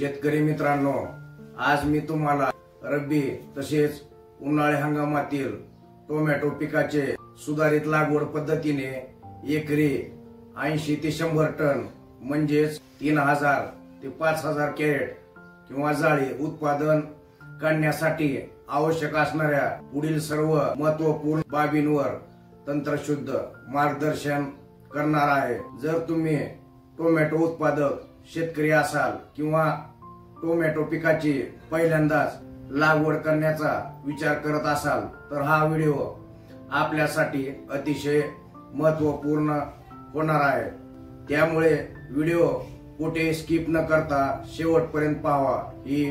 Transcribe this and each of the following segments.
शेतकरी मित्रांनो, आज मी तुम्हाला रब्बी तसेच उन्हाळी हंगामातील टोमॅटो पिकाचे सुधारित लागवड पद्धतीने एकरी 80 ते 100 टन म्हणजेच 3000 ते 5000 कॅरेट किंवा जाळी उत्पादन काढण्यासाठी आवश्यक असणाऱ्या पुढील सर्व महत्त्वपूर्ण बाबींवर तंत्रशुद्ध मार्गदर्शन करणार आहे। जर तुम्ही टोमॅटो उत्पादक शेतकरी असाल किंवा टोमॅटो पिकाची पहिल्यांदाच लागवड करण्याचा विचार करत असाल तर हा व्हिडिओ आपल्यासाठी अतिशय महत्त्वपूर्ण होणार आहे। त्यामुळे व्हिडिओ कुठे स्किप न करता शेवटपर्यंत पाहावा ही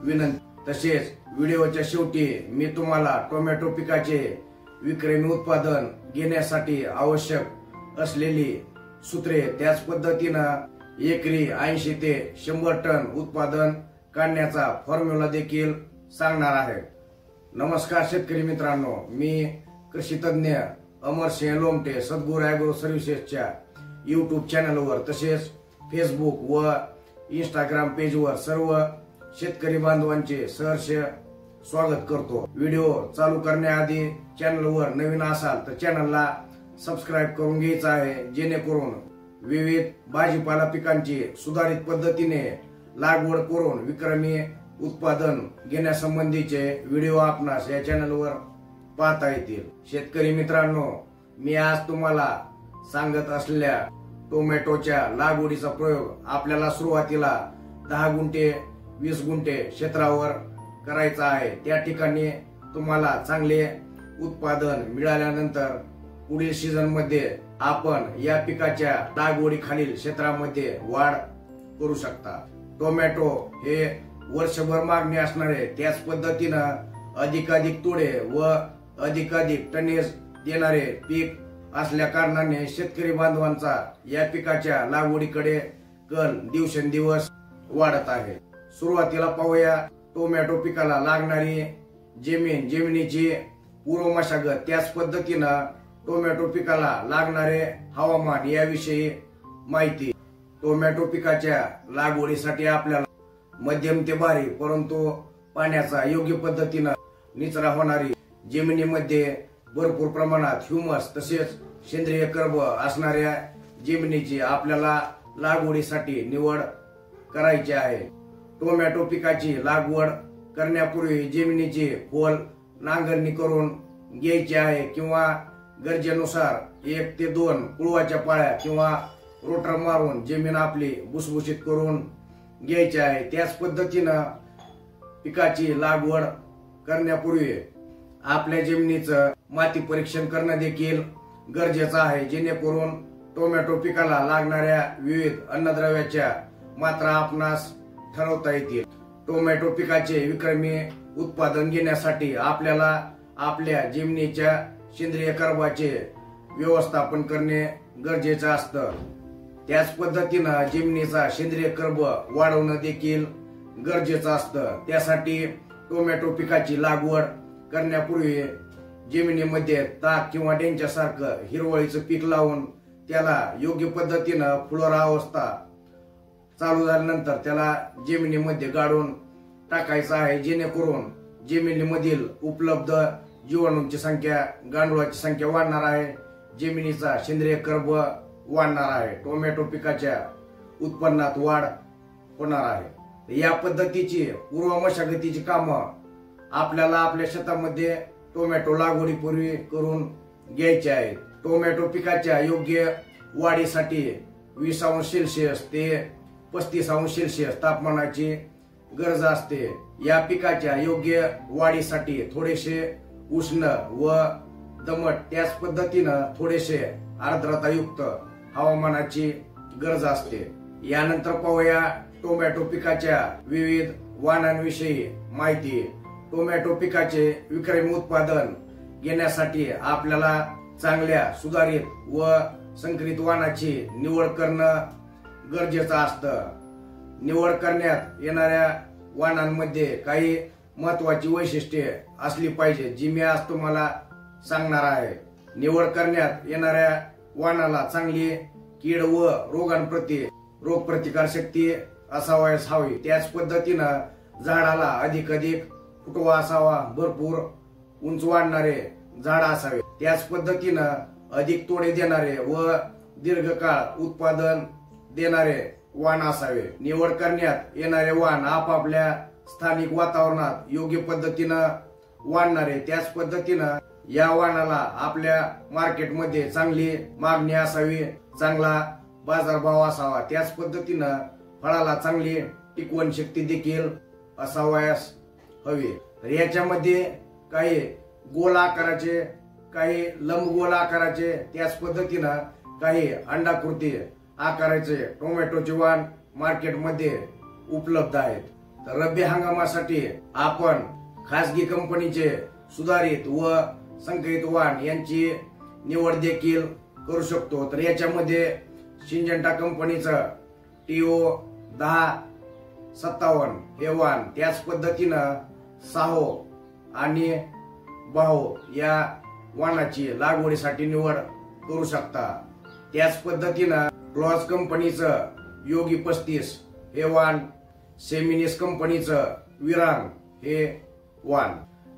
विनंती। तसेच व्हिडिओच्या शेवटी मी तुम्हाला टोमॅटो पिकाचे विक्रमी उत्पादन घेण्यासाठी आवश्यक असलेली सूत्रे त्याच पद्धतीनं एकरी 80 ते 100 टन उत्पादन काढण्याचा फॉर्म्युला देखील सांगणार आहे। नमस्कार शेतकरी मित्रांनो, मी कृषी तज्ञ अमरसिंह लोमटे सद्गुरू ॲग्रो सर्व्हिसेसच्या YouTube चॅनलवर तसेच फेसबुक व इंस्टाग्राम पेजवर सर्व शेतकरी बांधवांचे सहर्ष स्वागत करतो। व्हिडिओ चालू करण्याआधी चॅनलवर नवीन असाल तर चॅनलला सबस्क्राइब करून घ्यायचं आहे, जेणेकरून विविध भाजीपाला पिकांची सुधारित पद्धतीने लागवड करून विक्रमी उत्पादन घेण्यासंबंधीचे व्हिडिओ आपणास या चॅनलवर पाहता येतील। शेतकरी मित्रांनो, मी आज तुम्हाला सांगत असलेल्या टोमॅटोच्या लागवडीचा प्रयोग आपल्याला सुरुवातीला 10 गुंठे 20 गुंठे क्षेत्रावर करायचा आहे। त्या ठिकाणी तुम्हाला चांगले उत्पादन मिळाल्यानंतर पुढील सीझन मध्ये आपण या पिकाच्या लागवडीखालील क्षेत्रामध्ये वाढ करू शकता। टोमॅटो हे वर्षभर मागणी असणारे त्याच पद्धतीनं अधिकाधिक तोडे व अधिकाधिक टनेज देणारे पीक असल्या कारणाने शेतकरी बांधवांचा या पिकाच्या लागवडीकडे कल दिवसेंदिवस वाढत आहे। सुरुवातीला पाहूया टोमॅटो पिकाला लागणारी जमिनीची पूर्व मशागत, त्याच पद्धतीनं टोमॅटो पिकाला लागणारे हवामान याविषयी माहिती। टोमॅटो पिकाच्या लागवडीसाठी आपल्याला मध्यम ते भारी परंतु पाण्याचा योग्य पद्धतीनं निचरा होणारी जमिनीमध्ये भरपूर प्रमाणात ह्युमस तसेच सेंद्रिय कर्ब असणाऱ्या जमिनीची आपल्याला लागवडीसाठी निवड करायची आहे। टोमॅटो पिकाची लागवड करण्यापूर्वी जमिनीची खोल नांगरणी करून घ्यायची आहे किंवा गरजेनुसार 1 ते 2 कुळवाच्या पाळ्या किंवा रोटर मारून जमीन आपली भुसभुशीत करून घ्यायची आहे। त्याच पद्धतीनं पिकाची लागवड करण्यापूर्वी आपल्या जमिनीचं माती परीक्षण करणं देखील गरजेचं आहे, जेणेकरून टोमॅटो पिकाला लागणाऱ्या विविध अन्नद्रव्याच्या मात्रा आपणास ठरवता येतील। टोमॅटो पिकाचे विक्रमी उत्पादन घेण्यासाठी आपल्याला आपल्या जमिनीच्या सेंद्रिय कर्बाचे व्यवस्थापन करणे गरजेचं असतं। त्याच पद्धतीनं जमिनीचा सेंद्रिय कर्ब वाढवणं देखील गरजेचं असतं। त्यासाठी टोमॅटो पिकाची लागवड करण्यापूर्वी जमिनीमध्ये ताक किंवा डेंच्यासारखं हिरवळीचं पीक लावून त्याला योग्य पद्धतीनं फुलोरा अवस्था चालू झाल्यानंतर त्याला जमिनीमध्ये गाडून टाकायचं आहे, जेणेकरून जमिनीमधील उपलब्ध जीवाणूंची संख्या, गांडुळाची संख्या वाढणार आहे, जमिनीचा सेंद्रिय कर्ब वाढणार आहे, टोमॅटो पिकाच्या उत्पन्नात वाढ होणार आहे। या पद्धतीची पूर्व मशागतीची कामं आपल्याला आपल्या शेतामध्ये टोमॅटो लागवडीपूर्वी करून घ्यायची आहेत। टोमॅटो पिकाच्या योग्य वाढीसाठी 20°C ते 35°C तापमानाची गरज असते। या पिकाच्या योग्य वाढीसाठी थोडेसे उष्ण व दमट त्याच पद्धतीनं थोडेसे आर्द्रतायुक्त हवामानाची गरज असते। यानंतर पाहूया टोमॅटो पिकाच्या विविध वाणांविषयी माहिती। टोमॅटो पिकाचे विक्रमी उत्पादन घेण्यासाठी आपल्याला चांगल्या सुधारित व संकरित वाणाची निवड करणं गरजेचं असतं। निवड करण्यात येणाऱ्या वाणांमध्ये काही महत्वाची वैशिष्ट्ये असली पाहिजे, जी मी आज तुम्हाला सांगणार आहे। निवड करण्यात येणाऱ्या वाणाला चांगली कीड व रोगांप्रती रोगप्रतिकार शक्ती असावयास हवी। त्याच पद्धतीनं झाडाला अधिक फुटवा असावा, भरपूर उंच वाढणारे झाड असावे। त्याच पद्धतीनं अधिक तोडे देणारे व दीर्घकाळ उत्पादन देणारे वाण असावे। निवड करण्यात येणारे वाण आपापल्या स्थानिक वातावरणात योग्य पद्धतीनं वाढणारे, त्याच पद्धतीनं या वाणाला आपल्या मार्केटमध्ये चांगली मागणी असावी, चांगला बाजारभाव असावा। त्याच पद्धतीनं फळाला चांगली टिकवण शक्ती देखील असावयास हवी। तर याच्यामध्ये काही गोल आकाराचे, काही लंबगोल आकाराचे, त्याच पद्धतीनं काही अंडाकृती आकाराचे टोमॅटोचे वाण मार्केटमध्ये उपलब्ध आहेत। तर रब्बी हंगामासाठी आपण खासगी कंपनीचे सुधारित व संकरित वाण यांची निवड देखील करू शकतो। तर याच्यामध्ये सिंजंटा कंपनीचं TO 1057 हे वाण, त्याच पद्धतीनं साहो आणि बाहो या वाणाची लागवडीसाठी निवड करू शकता। त्याच पद्धतीनं क्लॉज कंपनीचं योगी 35 हे वाण, सेमिनिस कंपनीचं विरांग हे वाण।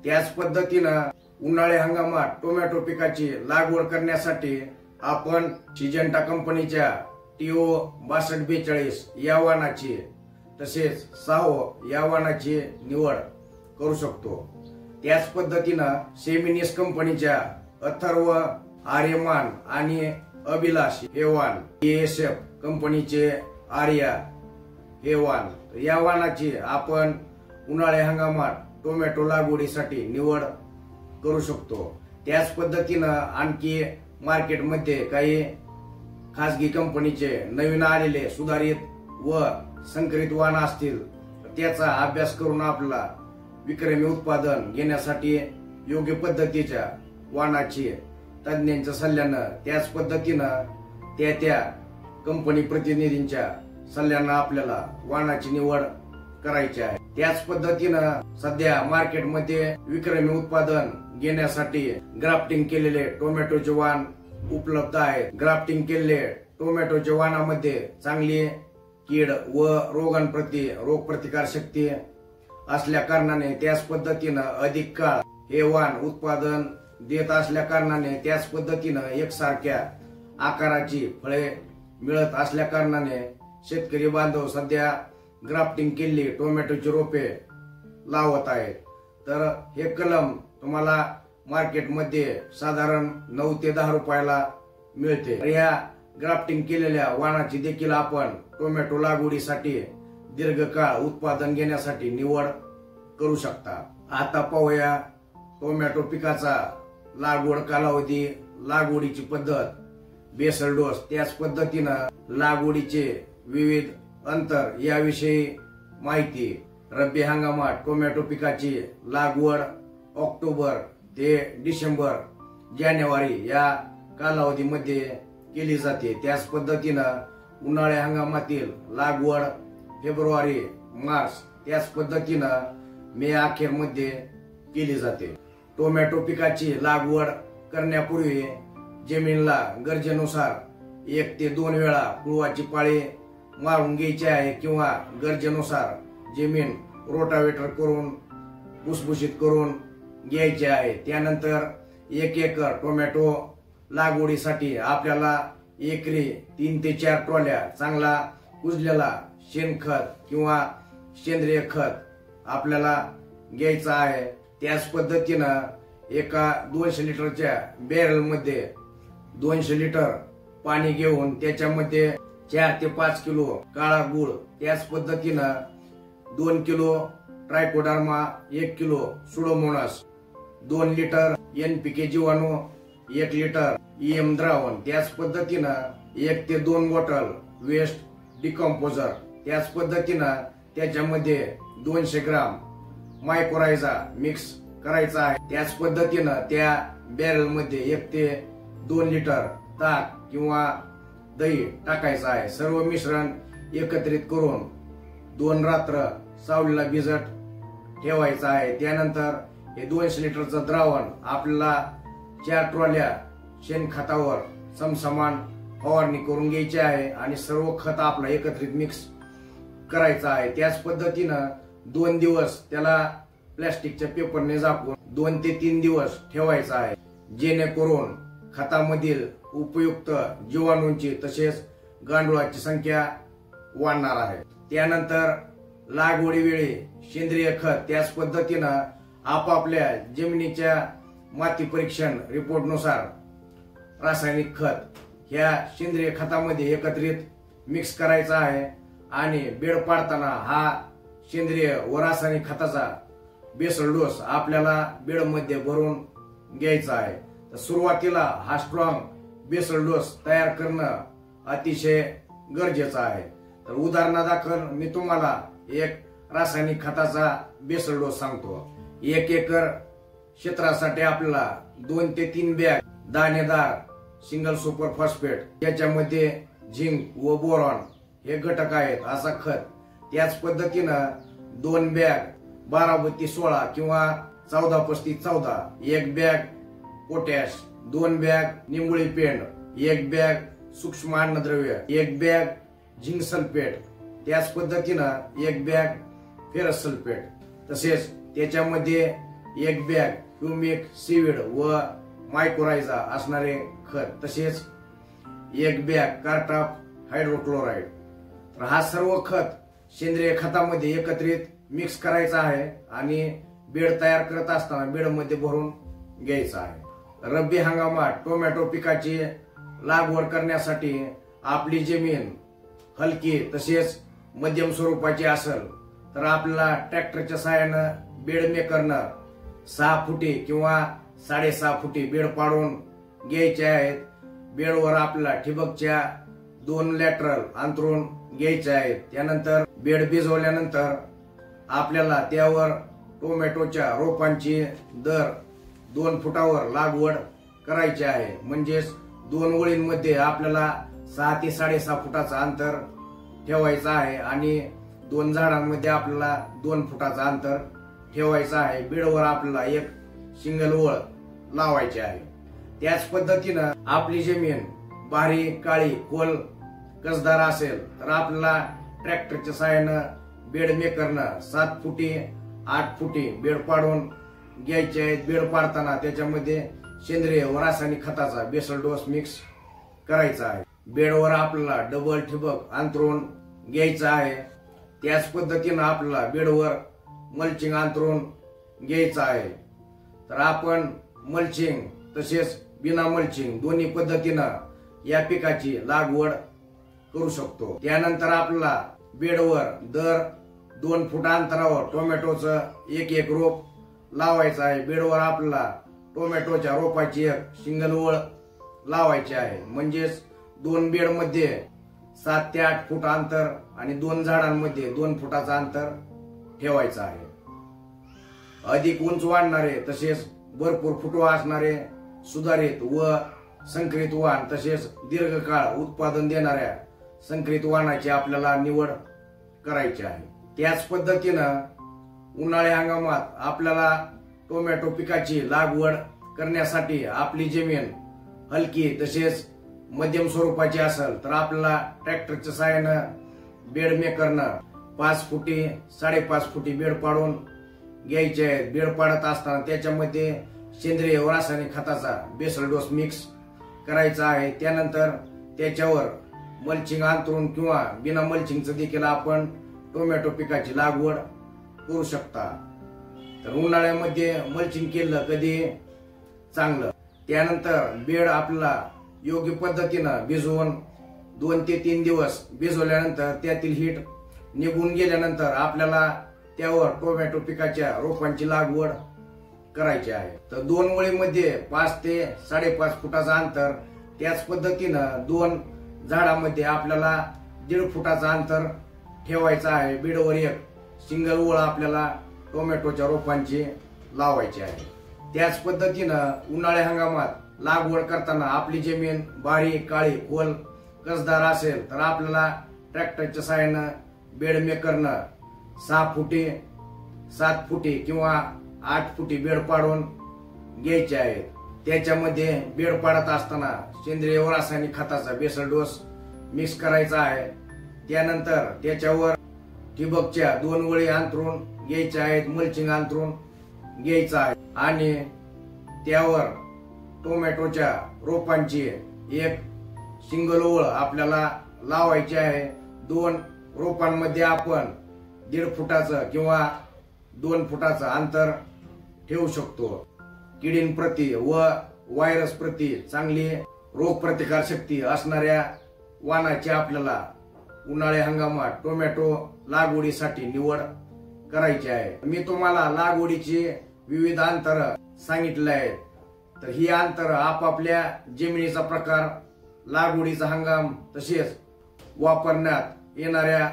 त्याच पद्धतीनं उन्हाळी हंगामात टोमॅटो पिकाची लागवड करण्यासाठी आपण सिंजंटा कंपनीच्या TO 6242 या वाणाची तसेच साहो या वाणाची निवड करू शकतो। त्याच पद्धतीनं सेमिनिस कंपनीच्या अथर्व, आर्यमान आणि अभिलाष हे वाण, ASF कंपनीचे आर्या हे वाण, या वाणाची आपण उन्हाळी हंगामात टोमॅटो लागवडीसाठी निवड करू शकतो। त्याच पद्धतीनं आणखी मार्केटमध्ये काही खासगी कंपनीचे नवीन आलेले सुधारित व संकरित वाण असतील, त्याचा अभ्यास करून आपल्याला विक्रमी उत्पादन घेण्यासाठी योग्य पद्धतीच्या वाणाची तज्ञांच्या सल्ल्यानं, त्याच पद्धतीनं त्या कंपनी प्रतिनिधींच्या सल्ल्यानं आपल्याला वाणाची निवड करायची आहे। त्याच पद्धतीनं सध्या मार्केटमध्ये विक्रमी उत्पादन घेण्यासाठी ग्राफ्टिंग केलेले टोमॅटोचे वाण उपलब्ध आहेत। ग्राफ्टिंग केलेले टोमॅटोच्या वाणामध्ये चांगली कीड व रोगांप्रती रोगप्रतिकार शक्ती असल्या कारणाने, त्याच पद्धतीनं अधिक काळ हे वाण उत्पादन देत असल्या कारणाने, त्याच पद्धतीनं एकसारख्या आकाराची फळे मिळत असल्या कारणाने शेतकरी बांधव सध्या ग्राफ्टिंग केलेली टोमॅटोची रोपे लावत आहेत। तर हे कलम तुम्हाला मार्केटमध्ये साधारण 9 ते 10 रुपयाला मिळते। या ग्राफ्टिंग केलेल्या वाणाची देखील आपण टोमॅटो लागवडीसाठी दीर्घकाळ उत्पादन घेण्यासाठी निवड करू शकता। आता पाहूया टोमॅटो पिकाचा लागवड कालावधी, लागवडीची पद्धत, बेसल डोस, त्याच पद्धतीनं लागवडीचे विविध अंतर याविषयी माहिती। रब्बी हंगामात टोमॅटो पिकाची लागवड ऑक्टोबर ते डिसेंबर, जानेवारी या कालावधीमध्ये केली जाते। त्याच पद्धतीनं उन्हाळी हंगामातील लागवड फेब्रुवारी, मार्च, त्याच पद्धतीनं मे अखेरमध्ये केली जाते। टोमॅटो पिकाची लागवड करण्यापूर्वी जमिनीला गरजेनुसार 1 ते 2 वेळा कुळवाची पाळी मारून घ्यायची आहे किंवा गरजेनुसार जमीन रोटावेटर करून भुसभुशीत करून घ्यायची आहे। त्यानंतर 1 एकर टोमॅटो लागवडीसाठी आपल्याला एकरी 3 ते 4 ट्रॉल्या चांगला कुजलेला शेणखत किंवा सेंद्रिय खत आपल्याला घ्यायचं आहे। त्याच पद्धतीनं एका 200 लिटरच्या बॅरल मध्ये 200 लिटर पाणी घेऊन त्याच्यामध्ये 4 ते 5 किलो काळा गुळ, त्याच पद्धतीनं 2 kilo Trichoderma, 1 kilo Pseudomonas, 2 litre NPK जीवाणू, 1 लिटर EM द्रावण, त्याच पद्धतीनं 1 ते 2 बॉटल वेस्ट डिकम्पोजर, त्याच पद्धतीनं त्याच्यामध्ये 200 ग्राम मायक्रोरायझा मिक्स करायचा आहे। त्याच पद्धतीनं त्या बॅरल मध्ये 1 ते 2 लिटर ताक किंवा दही टाकायचं आहे। सर्व मिश्रण एकत्रित करून 2 रात्र सावलीला भिजत ठेवायचं आहे। त्यानंतर हे 200 लिटरचं द्रावण आपल्याला 4 ट्रॉल्या शेणखतावर समसमान फवारणी करून घ्यायची आहे आणि सर्व खत आपलं एकत्रित मिक्स करायचा आहे। त्याच पद्धतीनं 2 दिवस त्याला प्लास्टिकच्या पेपरने झाकून 2 ते 3 दिवस ठेवायचा आहे, जेणेकरून खतामधील उपयुक्त जीवाणूंची तसेच गांडुळाची संख्या वाढणार आहे। त्यानंतर लागवडीवेळी सेंद्रिय खत त्याच पद्धतीनं आपापल्या जमिनीच्या माती परीक्षण रिपोर्टनुसार रासायनिक खत ह्या सेंद्रिय खतामध्ये एकत्रित मिक्स करायचा आहे आणि बेड पाडताना हा सेंद्रिय व रासायनिक खताचा बेसल डोस आपल्याला बेडमध्ये भरून घ्यायचा आहे। तर सुरुवातीला हा स्ट्रॉंग बेसल डोस तयार करणं अतिशय गरजेचं आहे। तर उदाहरणादाखल मी तुम्हाला एक रासायनिक खताचा बेसल डोस सांगतो। 1 एकर क्षेत्रासाठी आपल्याला 2 ते 3 बॅग दाणेदार सिंगल सुपर फॉस्फेट याच्यामध्ये झिंक व बोरॉन हे घटक आहेत असा खत, त्याच पद्धतीनं 2 बॅग 12-32-16 किंवा 14-35-14, 1 बॅग पोटॅश, 2 बॅग निंबुळी पेंड, 1 बॅग सूक्ष्म अन्नद्रव्य, 1 बॅग झिंक सल्फेट, त्याच पद्धतीनं 1 बॅग फेरस सल्फेट, तसेच त्याच्यामध्ये 1 बॅग ह्युमिक सीवीड व मायक्रोरायझा असणारे खत, तसेच 1 बॅग कार्टाफ हायड्रोक्लोराइड। तर हा सर्व खत सेंद्रिय खतामध्ये एकत्रित मिक्स करायचा आहे आणि बेड तयार करत असताना बेडमध्ये भरून घ्यायचा आहे। रब्बी हंगामात टोमॅटो पिकाची लागवड करण्यासाठी आपली जमीन हलकी तसेच मध्यम स्वरूपाची असेल तर आपल्याला ट्रॅक्टरच्या सहाय्यानं बेड मेकरनं 6 फुटी किंवा 6.5 फुटी बेड पाडून घ्यायचे आहेत। बेडवर आपल्याला ठिबकच्या 2 लॅटरल अंतरून घ्यायचे आहेत। त्यानंतर बेड भिजवल्यानंतर आपल्याला त्यावर टोमॅटोच्या रोपांची दर 2 फुटावर लागवड करायची आहे। म्हणजेच 2 ओळींमध्ये आपल्याला 6 ते 6.5 फुटाचं अंतर ठेवायचं आहे आणि 2 झाडांमध्ये आपल्याला 2 फुटाचं अंतर ठेवायचं आहे। बेडवर आपल्याला एक सिंगल ओळ लावायची आहे। त्याच पद्धतीनं आपली जमीन बारीक काळी खोल कसदार असेल तर आपल्याला ट्रॅक्टरच्या सहाय्यानं बेड मेकरनं 7 फुटी 8 फुटी बेड पाडून घ्यायचे आहेत। बेड पाडताना त्याच्यामध्ये सेंद्रिय व रासायनिक खताचा बेसल डोस मिक्स करायचा आहे। बेडवर आपल्याला डबल ठिबक अंतरून घ्यायचं आहे। त्याच पद्धतीनं आपल्याला बेडवर मल्चिंग अंतरून घ्यायचं आहे। तर आपण मल्चिंग तसेच बिना मल्चिंग दोन्ही पद्धतीनं या पिकाची लागवड करू शकतो। त्यानंतर आपल्याला बेडवर दर 2 फूट अंतरावर टोमॅटोचं एक रोप लावायचं आहे। बेडवर आपल्याला टोमॅटोच्या रोपाची एक सिंगल ओळ लावायची आहे। म्हणजेच 2 बेड मध्ये 7 ते 8 फूट अंतर आणि 2 झाडांमध्ये 2 फुटाचं अंतर ठेवायचं आहे। अधिक उंच वाढणारे तसेच भरपूर फुटवा असणारे सुधारित व संकरित वाण तसेच दीर्घकाळ उत्पादन देणाऱ्या संकरित वाणाची आपल्याला निवड करायची आहे। त्याच पद्धतीनं उन्हाळी हंगामात आपल्याला टोमॅटो पिकाची लागवड करण्यासाठी आपली जमीन हलकी तसेच मध्यम स्वरूपाची असेल तर आपल्याला ट्रॅक्टरच्या सहाय्यानं बेड मेकरनं 5 फुटी 5.5 फुटी बेड पाडून घ्यायचे आहेत। बेड पाडत असताना त्याच्यामध्ये सेंद्रिय व रासायनिक खताचा बेसल डोस मिक्स करायचा आहे। त्यानंतर त्याच्यावर मल्चिंग अंतरून किंवा बिना मल्चिंगचं देखील आपण टोमॅटो पिकाची लागवड करू शकता। तर उन्हाळ्यामध्ये मल्चिंग केलं कधी चांगलं। त्यानंतर बेड आपल्याला योग्य पद्धतीनं भिजवून 2 ते 3 दिवस भिजवल्यानंतर त्यातील हीट निघून गेल्यानंतर आपल्याला त्यावर टोमॅटो पिकाच्या रोपांची लागवड करायची आहे। तर 2 ओळीमध्ये 5 ते 5.5 फुटाचं अंतर, त्याच पद्धतीनं 2 झाडांमध्ये आपल्याला 1.5 फुटाचं अंतर ठेवायचं आहे। बेडवर एक सिंगल ओळ आपल्याला टोमॅटोच्या रोपांची लावायची आहे। त्याच पद्धतीनं उन्हाळी हंगामात लागवड करताना आपली जमीन बारीक काळी खोल कसदार असेल तर आपल्याला ट्रॅक्टरच्या सहाय्यानं बेड मेकरनं 6 फुटी 7 फुटी किंवा 8 फुटी बेड पाडून घ्यायचे आहेत। त्याच्यामध्ये बेड पाडत असताना सेंद्रिय व रासायनिक खताचा बेसल डोस मिक्स करायचा आहे। त्यानंतर त्याच्यावर ठिबकच्या 2 वळी अंतरून घ्यायच्या आहेत, मल्चिंग अंतरून घ्यायचं आहे आणि त्यावर टोमॅटोच्या रोपांची एक सिंगल ओळ आपल्याला लावायची आहे. 2 रोपांमध्ये आपण 1.5 फुटाचं किंवा 2 फुटाचं अंतर ठेवू शकतो. किडींप्रती व व्हायरस प्रती चांगली रोगप्रतिकार शक्ती असणाऱ्या वाणाची आपल्याला उन्हाळी हंगामात टोमॅटो लागवडीसाठी निवड करायची आहे. मी तुम्हाला लागवडीची विविध अंतर सांगितले आहेत. तर ही अंतर आपापल्या जमिनीचा प्रकार, लागवडीचा हंगाम तसेच वापरण्यात येणाऱ्या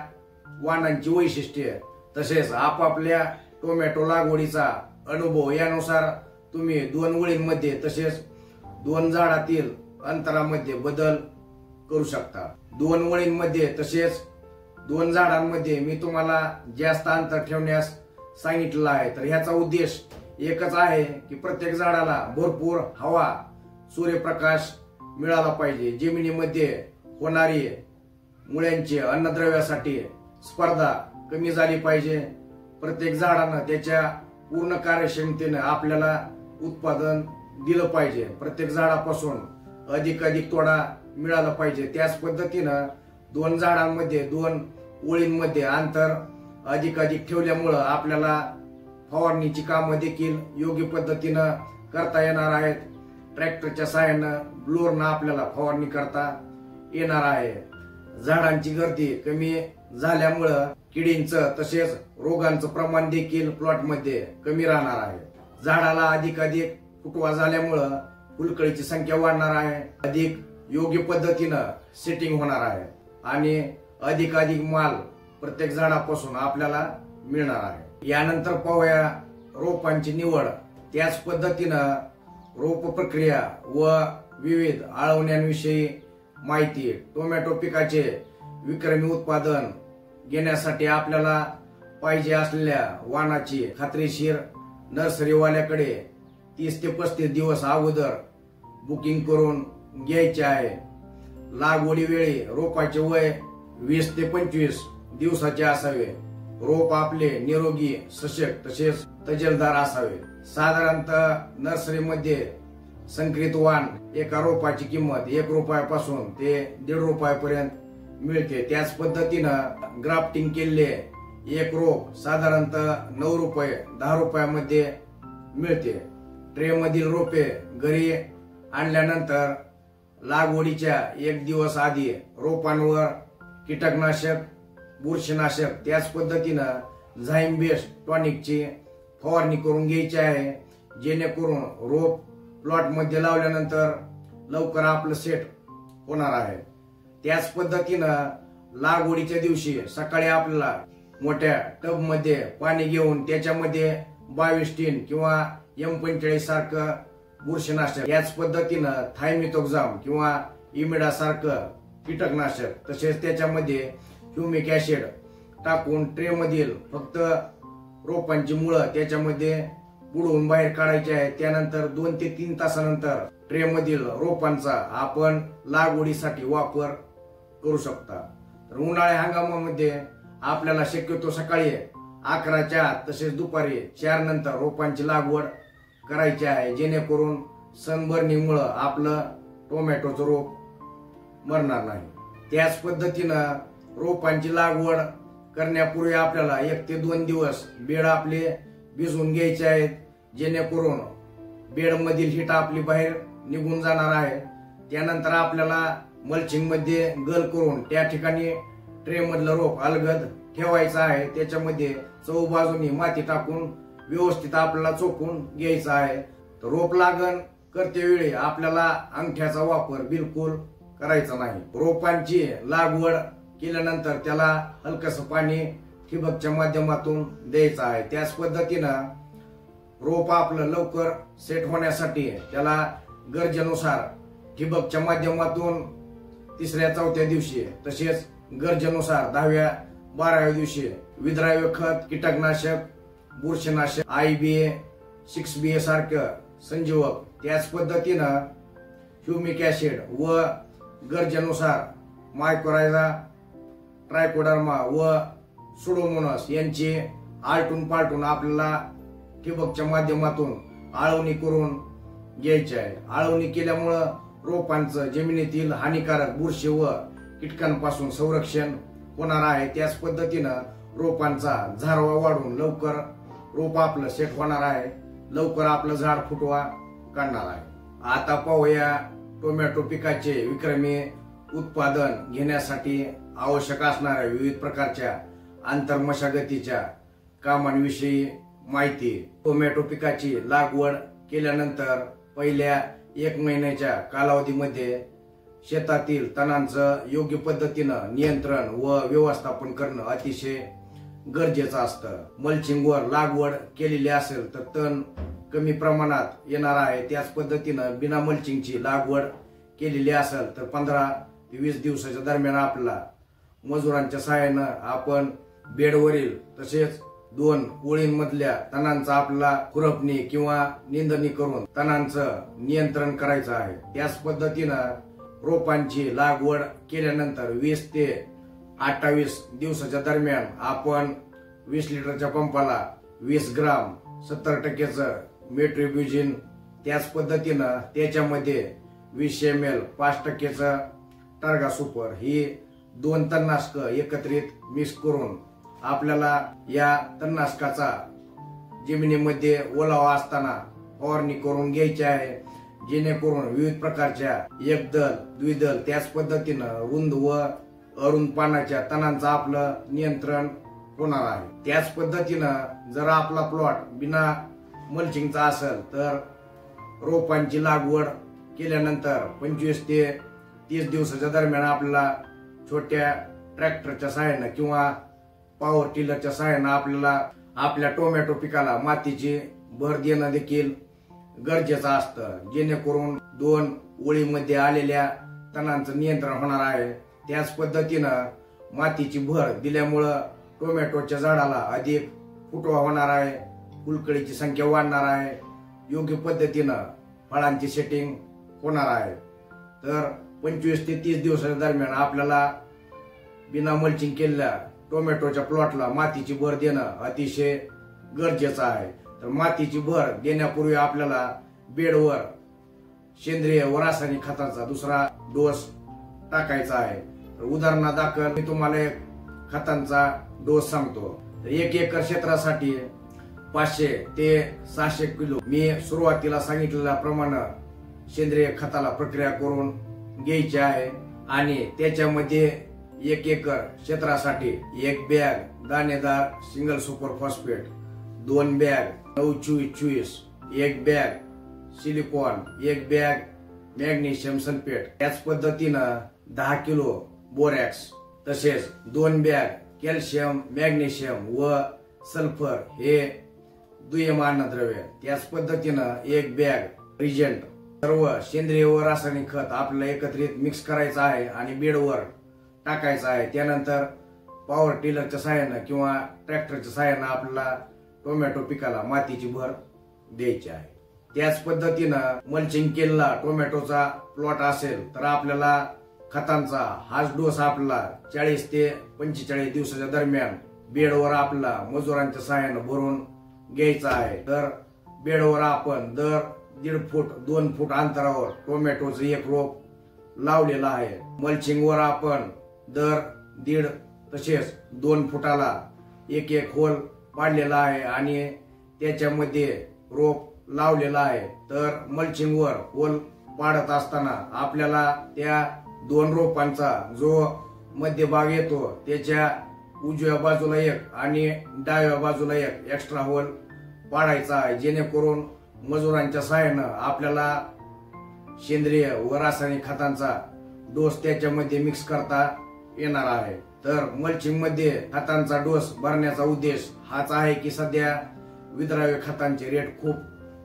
वाणांची वैशिष्ट्ये तसेच आपापल्या टोमॅटो लागवडीचा अनुभव यानुसार तुम्ही 2 वळींमध्ये तसेच 2 झाडातील अंतरामध्ये बदल करू शकता. 2 वळींमध्ये तसेच 2 झाडांमध्ये मी तुम्हाला जास्त अंतर ठेवण्यास सांगितलं आहे. तर ह्याचा उद्देश एकच आहे की प्रत्येक झाडाला भरपूर हवा, सूर्यप्रकाश मिळाला पाहिजे. जमिनीमध्ये होणारी मुळ्यांची अन्नद्रव्यासाठी स्पर्धा कमी झाली पाहिजे. प्रत्येक झाडानं त्याच्या पूर्ण कार्यक्षमतेने आपल्याला उत्पादन दिलं पाहिजे. प्रत्येक झाडापासून अधिकाधिक तोडा मिळाला पाहिजे. त्याच पद्धतीनं 2 झाडांमध्ये 2 ओळींमध्ये अंतर अधिकाधिक ठेवल्यामुळं आपल्याला फवारणीची कामं देखील योग्य पद्धतीनं करता येणार आहेत. ट्रॅक्टरच्या सहाय्यानं ब्लोअरनं आपल्याला फवारणी करता येणार आहे. झाडांची गर्दी कमी झाल्यामुळं किडींचं तसेच रोगांचं प्रमाण देखील प्लॉटमध्ये कमी राहणार आहे. झाडाला अधिकाधिक फुटवा झाल्यामुळं फुलकळीची संख्या वाढणार आहे. अधिक योग्य पद्धतीनं सेटिंग होणार आहे आणि अधिकाधिक माल प्रत्येक झाडापासून आपल्याला मिळणार आहे. यानंतर पाहूया रोपांची निवड. त्याच पद्धतीनं रोप प्रक्रिया व विविध आळवण्यांविषयी माहिती. टोमॅटो पिकाचे विक्रमी उत्पादन घेण्यासाठी आपल्याला पाहिजे असलेल्या वाणाची खात्रीशीर नर्सरीवाल्याकडे 30 ते 35 दिवस अगोदर बुकिंग करून घ्यायचे आहे. लागवडी वेळी रोपाचे वय 20 ते 25 दिवसाचे असावे. रोप आपले निरोगी, सशक्त तसेच तजेलदार असावे. साधारणतः नर्सरीमध्ये संकरित वाण एका रोपाची किंमत 1 रुपयापासून ते 1.5 रुपयापर्यंत मिळते. त्याच पद्धतीनं ग्राफ्टिंग केलेले एक रोप साधारणतः 9 रुपये 10 रुपयामध्ये मिळते. ट्रे मधील रोपे घरी आणल्यानंतर लागवडीच्या 1 दिवस आधी रोपांवर कीटकनाशक, बुरशीनाशक त्याच पद्धतीनं झाइम बेस्ड टॉनिकची फवारणी करून घ्यायची आहे. जेणेकरून रोप प्लॉट मध्ये लावल्यानंतर लवकर आपलं सेट होणार आहे. त्याच पद्धतीनं लागवडीच्या दिवशी सकाळी आपल्याला मोठ्या टब मध्ये पाणी घेऊन त्याच्यामध्ये 22 टीन किंवा M45 सारखं बुरशीनाशक, याच पद्धतीनं थायमिथोक्झाम किंवा इमिडा सारखं कीटकनाशक तसेच त्याच्यामध्ये ह्युमिक ऍसिड टाकून ट्रे मधील फक्त रोपांची मुळं त्याच्यामध्ये बुडवून बाहेर काढायची आहे. त्यानंतर 2 ते 3 तासानंतर ट्रे मधील रोपांचा आपण लागवडीसाठी वापर करू शकता. तर उन्हाळी हंगामामध्ये आपल्याला शक्यतो सकाळी 11च्या आत तसेच दुपारी 4 नंतर रोपांची लागवड करायची आहे. जेणेकरून सनबर्निंगमुळे आपलं टोमॅटोचं रोप मरणार नाही. त्याच पद्धतीनं रोपांची लागवड करण्यापूर्वी आपल्याला 1 ते 2 दिवस बेड आपले भिजवून घ्यायचे आहेत. जेणेकरून बेड मधील हिट आपली बाहेर निघून जाणार आहे. त्यानंतर आपल्याला मल्चिंग मध्ये गल करून त्या ठिकाणी ट्रे मधलं रोप अलगद ठेवायचं आहे. त्याच्यामध्ये चौबाजूनी माती टाकून व्यवस्थित आपल्याला चोखून घ्यायचं आहे. तर रोप लागण करतेवेळी आपल्याला अंगठ्याचा वापर बिलकुल करायचा नाही. रोपांची लागवड केल्यानंतर त्याला हलकसं पाणी ठिबकच्या माध्यमातून द्यायचं आहे. त्याच पद्धतीनं रोप आपलं लवकर सेट होण्यासाठी त्याला गरजेनुसार ठिबकच्या माध्यमातून 3ऱ्या-4थ्या दिवशी तसेच गरजेनुसार 10व्या-12व्या दिवशी विद्राव्य खत, कीटकनाशक, बुरशीनाशक, IBA, 6BA सारखं संजीवक, त्याच पद्धतीनं ह्युमिक ऍसिड व गरजेनुसार मायक्रोरायझा, ट्रायकोडर्मा व सुडोमोनास यांची आलटून पालटून आपल्याला ठिबकच्या माध्यमातून आळवणी करून घ्यायची आहे। आळवणी केल्यामुळं रोपांचं जमिनीतील हानिकारक बुरशी व कीटकांपासून संरक्षण होणार आहे। त्याच पद्धतीनं रोपांचा झारवा वाढून लवकर रोप आपलं सेट होणार आहे, लवकर आपलं झाड फुटवा काढणार आहे। आता पाहूया टोमॅटो पिकाचे विक्रमी उत्पादन घेण्यासाठी आवश्यक असणाऱ्या विविध प्रकारच्या आंतरमशागतीच्या कामांविषयी माहिती। टोमॅटो पिकाची लागवड केल्यानंतर पहिल्या 1 महिन्याच्या कालावधीमध्ये शेतातील तणांचं योग्य पद्धतीनं नियंत्रण व व्यवस्थापन करणं अतिशय गरजेचं असतं। मल्चिंगवर लागवड केलेली असेल तर तण कमी प्रमाणात येणार आहे। त्याच पद्धतीनं बिना मल्चिंगची लागवड केलेली असेल तर 15 ते 20 दिवसाच्या दरम्यान आपल्याला मजुरांच्या सहाय्यानं आपण बेडवरील तसेच 2 ओळींमधल्या तणांचा आपल्याला खुरपणी किंवा निंदणी करून तणांचं नियंत्रण करायचं आहे। त्याच पद्धतीनं रोपांची लागवड केल्यानंतर 20 ते 28 दिवसाच्या दरम्यान आपण 20 लिटरच्या पंपाला 20 ग्राम 70% मेट्रिब्युजिन, त्याच पद्धतीनं त्याच्यामध्ये 20 ml 5% टार्गा सुपर ही 2 तणनाशक एकत्रित मिक्स करून आपल्याला या तणनाशकाचा जमिनीमध्ये ओलावा असताना फवारणी करून घ्यायची आहे, जेणेकरून विविध प्रकारच्या एकदल द्विदल त्याच पद्धतीनं रुंद व अरुंद पानाच्या तणांचं आपलं नियंत्रण होणार आहे। त्याच पद्धतीनं जर आपला प्लॉट बिना मल्चिंगचा असेल तर रोपांची लागवड केल्यानंतर 25 ते 30 दिवसाच्या दरम्यान आपल्याला छोट्या ट्रॅक्टरच्या सहाय्याने किंवा पॉवर टिलरच्या सहाय्याने आपल्याला आपल्या टोमॅटो पिकाला मातीची भर देणं देखील गरजेचं असतं, जेणेकरून 2 ओळीमध्ये आलेल्या तणांचं नियंत्रण होणार आहे। त्याच पद्धतीनं मातीची भर दिल्यामुळं टोमॅटोच्या झाडाला अधिक फुटवा होणार आहे, फुलकळीची संख्या वाढणार आहे, योग्य पद्धतीनं फळांची सेटिंग होणार आहे। तर 25 ते 30 दिवसाच्या दरम्यान आपल्याला बिना मल्चिंग केलेल्या टोमॅटोच्या प्लॉटला मातीची भर देणं अतिशय गरजेचं आहे। तर मातीची भर देण्यापूर्वी आपल्याला बेडवर सेंद्रिय व रासायनिक खताचा दुसरा डोस टाकायचा आहे। तर उदाहरणादाखल मी तुम्हाला एक खतांचा डोस सांगतो। तर 1 एकर क्षेत्रासाठी 500 ते 600 किलो मी सुरुवातीला सांगितलेल्याप्रमाणे सेंद्रिय खताला प्रक्रिया करून घ्यायची आहे आणि त्याच्यामध्ये 1 एकर क्षेत्रासाठी 1 बॅग दाणेदार single super phosphate, 2 bag 9-24-24, 1 bag silicon, 1 bag magnesium sulphate, त्याच पद्धतीनं 10 किलो बोरॅक्स, तसेच 2 बॅग कॅल्शियम मॅग्नेशियम व सल्फर हे दुय्यम अन्नद्रव्य, त्याच पद्धतीनं 1 बॅग रिजंट, सर्व सेंद्रिय व रासायनिक खत आपल्याला एकत्रित मिक्स करायचं आहे आणि बेडवर टाकायचं आहे। त्यानंतर पॉवर टिलरच्या सहाय्यानं किंवा ट्रॅक्टरच्या सहाय्यानं आपल्याला टोमॅटो पिकाला मातीची भर द्यायची आहे। त्याच पद्धतीनं मल्चिंग केलेला टोमॅटोचा प्लॉट असेल तर आपल्याला खतांचा हाच डोस आपल्याला 40 ते 45 दिवसाच्या दरम्यान बेडवर आपल्याला मजुरांच्या सहाय्यानं भरून घ्यायचा आहे। तर बेडवर आपण दर 1.5 फूट 2 फूट अंतरावर टोमॅटोचं एक रोप लावलेलं आहे। मल्चिंगवर आपण दर 1.5 तसेच 2 फुटाला एक होल पाडलेला आहे आणि त्याच्यामध्ये रोप लावलेला आहे। तर मल्चिंगवर होल पाडत असताना आपल्याला त्या 2 रोपांचा जो मध्यभाग येतो त्याच्या उजव्या बाजूला 1 आणि डाव्या बाजूला 1 एक्स्ट्रा होल पाडायचा आहे, जेणेकरून मजुरांच्या सहाय्यानं आपल्याला सेंद्रिय व रासायनिक खतांचा डोस त्याच्यामध्ये मिक्स करता येणार आहे। तर मल्चिंग मध्ये खतांचा डोस भरण्याचा उद्देश हाच आहे की सध्या विद्राव्य खतांचे रेट खूप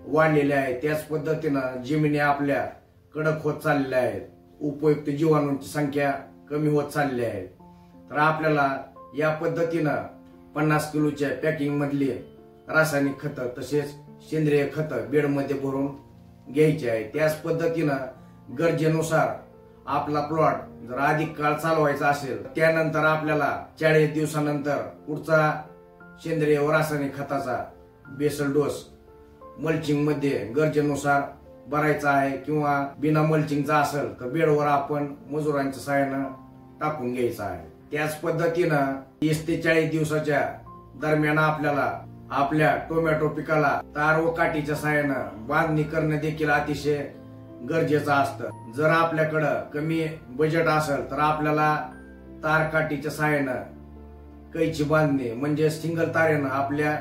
वाढलेले आहेत, त्याच पद्धतीनं जमिनी आपल्या कडक होत चाललेल्या आहेत, उपयुक्त जीवाणूंची संख्या कमी होत चालली आहे। तर आपल्याला या पद्धतीनं 50 किलोच्या पॅकिंग मधली रासायनिक खत तसेच सेंद्रिय खत बेडमध्ये भरून घ्यायचे आहे। त्याच पद्धतीनं गरजेनुसार आपला प्लॉट जर अधिक काळ चालवायचा असेल त्यानंतर आपल्याला 40 दिवसानंतर पुढचा सेंद्रिय व रासायनिक खताचा बेसल डोस मल्चिंग मध्ये गरजेनुसार भरायचा आहे, किंवा बिना मल्चिंगचा असेल तर बेडवर आपण मजुरांच्या सहाय्यानं टाकून घ्यायचा आहे. त्याच पद्धतीनं 30 ते 40 दिवसाच्या दरम्यान आपल्याला आपल्या टोमॅटो पिकाला तार व काठीच्या सहाय्यानं बांधणी करणे देखील अतिशय गरजेचं असतं. जर आपल्याकडं कमी बजेट असेल तर आपल्याला तार काठीच्या सहाय्यानं कैची बांधणी म्हणजे सिंगल तारेनं आपल्या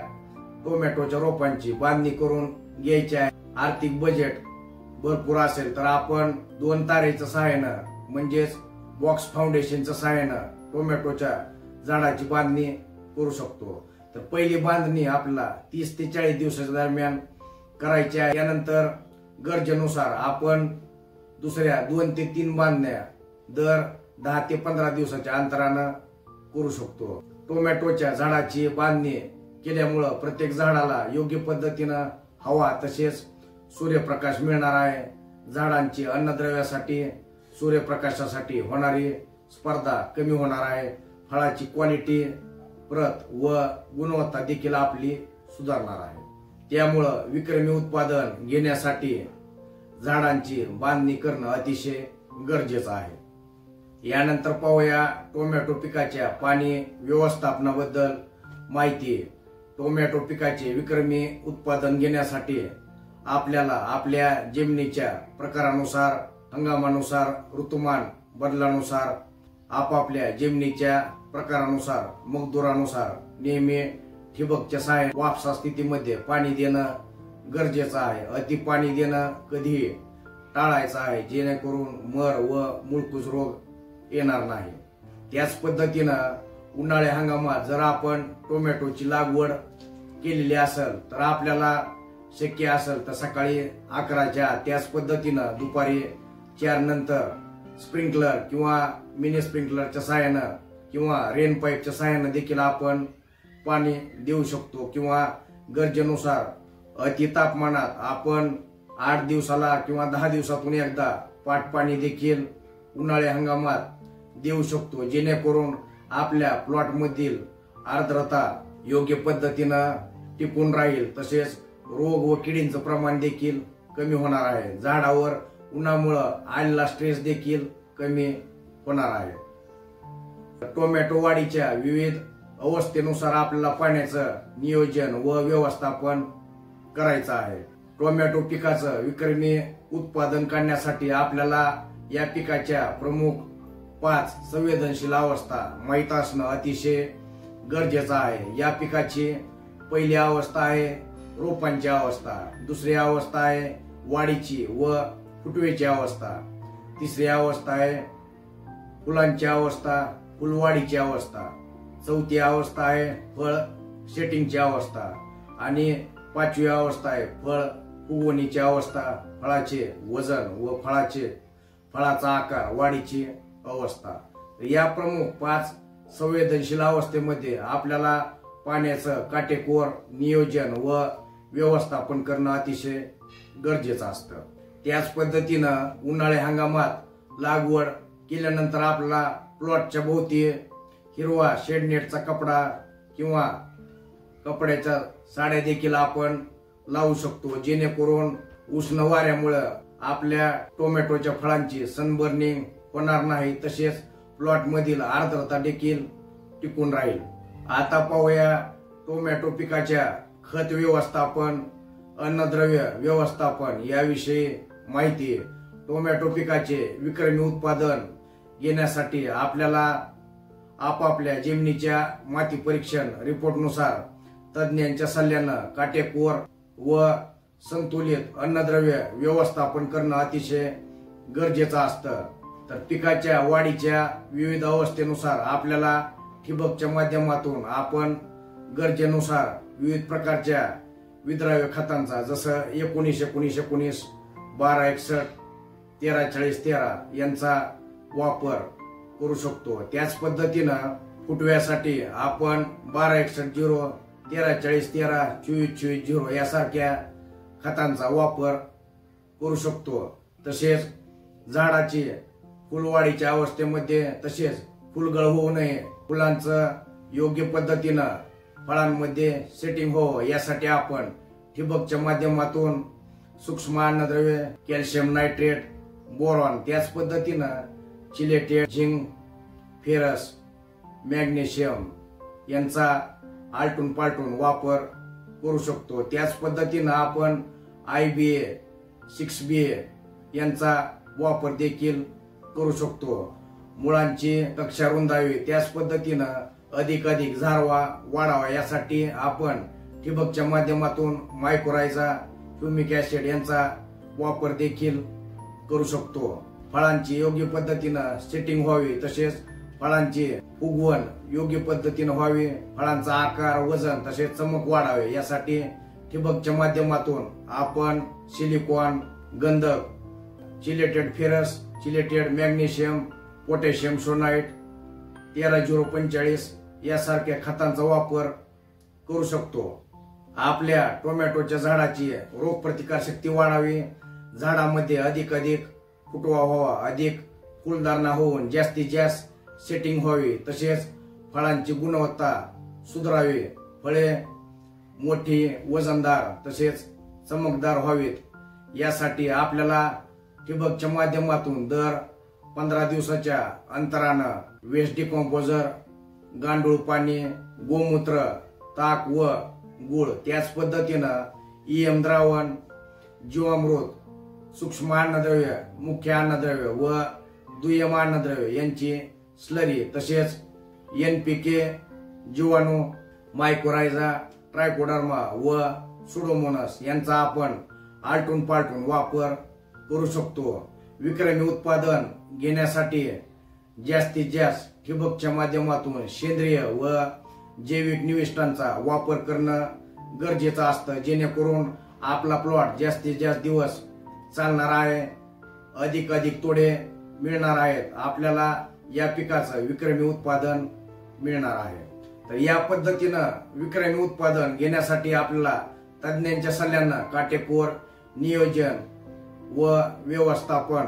टोमॅटोच्या रोपांची बांधणी करून घ्यायची आहे. आर्थिक बजेट भरपूर असेल तर आपण 2 तारेच्या सहाय्यानं म्हणजेच बॉक्स फाउंडेशनच्या सहाय्यानं टोमॅटोच्या झाडाची बांधणी करू शकतो. तर पहिली बांधणी आपल्याला 30 ते 40 दिवसाच्या दरम्यान करायची आहे. यानंतर गरजेनुसार आपण दुसऱ्या 2 ते 3 बांधण्या दर 10 ते 15 दिवसाच्या अंतरानं करू शकतो. टोमॅटोच्या झाडाची बांधणी केल्यामुळं प्रत्येक झाडाला योग्य पद्धतीनं हवा तसेच सूर्यप्रकाश मिळणार आहे. झाडांची अन्नद्रव्यासाठी सूर्यप्रकाशासाठी होणारी स्पर्धा कमी होणार आहे. फळाची क्वालिटी प्रत व गुणवत्ता देखील आपली सुधारणार आहे. त्यामुळं विक्रमी उत्पादन घेण्यासाठी झाडांची बांधणी करणं अतिशय गरजेचं आहे. यानंतर पाहूया टोमॅटो पिकाच्या पाणी व्यवस्थापनाबद्दल माहिती. टोमॅटो पिकाचे विक्रमी उत्पादन घेण्यासाठी आपल्याला आपल्या जमिनीच्या प्रकारानुसार, हंगामानुसार, ऋतुमान बदलानुसार, आपापल्या जमिनीच्या प्रकारानुसार, मगदुरानुसार नेहमी ठिबकच्या सहाय्याने वापसा स्थितीमध्ये पाणी देणं गरजेचं आहे. अति पाणी देणं कधी टाळायचं आहे, जेणेकरून मर व मुळकुज रोग येणार नाही. त्याच पद्धतीनं उन्हाळी हंगामात जर आपण टोमॅटोची लागवड केलेली असेल तर आपल्याला शक्य असेल तर सकाळी 11च्या त्याच पद्धतीनं दुपारी 4 नंतर स्प्रिंकलर किंवा मिनी स्प्रिंकलरच्या सहाय्यानं किंवा रेन पाईपच्या सहाय्यानं देखील आपण पाणी देऊ शकतो. किंवा गरजेनुसार अति तापमानात आपण 8 दिवसाला किंवा 10 दिवसातून एकदा पाट पाणी देखील उन्हाळी हंगामात देऊ शकतो, जेणेकरून आपल्या प्लॉट मधील आर्द्रता योग्य पद्धतीनं टिकून राहील. तसेच रोग व किडींचं प्रमाण देखील कमी होणार आहे. झाडावर उन्हामुळं आलेला स्ट्रेस देखील कमी होणार आहे. टोमॅटो वाढीच्या विविध अवस्थेनुसार आपल्याला पाण्याचं नियोजन व व्यवस्थापन करायचं आहे. टोमॅटो पिकाचं विक्रमी उत्पादन करण्यासाठी आपल्याला या पिकाच्या प्रमुख 5 संवेदनशील अवस्था माहीत असणं अतिशय गरजेचं आहे. या पिकाची पहिली अवस्था आहे रोपांची अवस्था, दुसरी अवस्था आहे वाढीची व फुटवेची अवस्था, तिसरी अवस्था आहे फुलांची अवस्था, फुलवाढीची अवस्था, चौथी अवस्था आहे फळ सेटिंगची अवस्था आणि 5वी अवस्था आहे फळ फुगवणीची अवस्था, फळाचे वजन व फळाचा आकार वाढीची अवस्था. या प्रमुख 5 संवेदनशील अवस्थेमध्ये आपल्याला पाण्याचं काटेकोर नियोजन व व्यवस्थापन करणं अतिशय गरजेचं असतं. त्याच पद्धतीनं उन्हाळी हंगामात लागवड केल्यानंतर आपल्याला प्लॉटच्या भोवती हिरवा शेडनेटचा कपडा किंवा कपड्याच्या साड्या देखील आपण लावू शकतो, जेणेकरून उष्ण वाऱ्यामुळे आपल्या टोमॅटोच्या फळांची सनबर्निंग होणार नाही. तसेच प्लॉट मधील आर्द्रता देखील टिकून राहील. आता पाहूया टोमॅटो पिकाच्या खत व्यवस्थापन, अन्नद्रव्य व्यवस्थापन याविषयी माहिती. टोमॅटो पिकाचे विक्रमी उत्पादन घेण्यासाठी आपल्याला आपापल्या जमिनीच्या माती परीक्षण रिपोर्टनुसार तज्ञांच्या सल्ल्यानं काटेकोर व संतुलित अन्नद्रव्य व्यवस्थापन करणं अतिशय गरजेचं असतं. तर पिकाच्या वाढीच्या विविध अवस्थेनुसार आपल्याला ठिबकच्या माध्यमातून आपण गरजेनुसार विविध प्रकारच्या विद्राव्य खतांचा जसं 19-19-19, 12-61, 13-40-13 यांचा वापर करू शकतो. त्याच पद्धतीनं फुटव्यासाठी आपण 12-61-0, 13-40-13, 24-24-0 यासारख्या खतांचा वापर करू शकतो. तसेच झाडाची फुलवाढीच्या अवस्थेमध्ये तसेच फुलगळ होऊ नये, फुलांचं योग्य पद्धतीनं फळांमध्ये सेटिंग हो यासाठी आपण ठिबकच्या माध्यमातून सूक्ष्म अन्नद्रव्य, कॅल्शियम नायट्रेट, बोरॉन, त्याच पद्धतीनं चिलेटेड, झिंक, फेरस, मॅग्नेशियम यांचा आलटून पालटून वापर करू शकतो। त्याच पद्धतीनं आपण IBA, 6BA यांचा वापर देखील करू शकतो। मुळांची कक्षा रुंदावी, त्याच पद्धतीनं अधिक झारवा वाढावा यासाठी आपण ठिबकच्या माध्यमातून मायक्रोरायझा, ह्युमिक ऍसिड यांचा वापर देखील करू शकतो। फळांची योग्य पद्धतीनं सेटिंग व्हावी, तसेच फळांची उगवण योग्य पद्धतीनं व्हावी, फळांचा आकार, वजन तसेच चमक वाढावे यासाठी ठिबकच्या माध्यमातून आपण सिलिकॉन, गंधक, chelated ferrous, chelated magnesium, potassium सोनाइट, 13-0-45 यासारख्या खतांचा वापर करू शकतो। आपल्या टोमॅटोच्या झाडाची रोगप्रतिकार शक्ती वाढावी, झाडामध्ये अधिक फुटवा व्हावा, अधिक फुलधारणा होऊन जास्तीत जास्त सेटिंग व्हावी, तसेच फळांची गुणवत्ता सुधारावी, फळे मोठी, वजनदार तसेच चमकदार व्हावीत यासाठी आपल्याला ठिबकच्या माध्यमातून दर 15 दिवसाच्या अंतरानं वेस्ट डिकॉम्पोजर, गांडूळ पाणी, गोमूत्र, ताक व गुळ, त्याच पद्धतीनं EM द्रावण, जीवामृत, सूक्ष्म अन्नद्रव्य, मुख्य अन्नद्रव्य व दुय्यम अन्नद्रव्य यांची स्लरी, तसेच NPK, जीवाणू, मायक्रोरायझा, ट्रायकोडर्मा व सुडोमोनास यांचा आपण आलटून पालटून वापर करू शकतो। विक्रमी उत्पादन घेण्यासाठी जास्तीत जास्त ठिबकच्या माध्यमातून सेंद्रिय व जैविक निविष्ठांचा वापर करणं गरजेचं असतं, जेणेकरून आपला प्लॉट जास्तीत जास्त दिवस चालणार आहे, अधिक तोडे मिळणार आहेत, आपल्याला या पिकाचं विक्रमी उत्पादन मिळणार आहे। तर या पद्धतीनं विक्रमी उत्पादन घेण्यासाठी आपल्याला तज्ञांच्या सल्ल्यानं काटेकोर नियोजन व व्यवस्थापन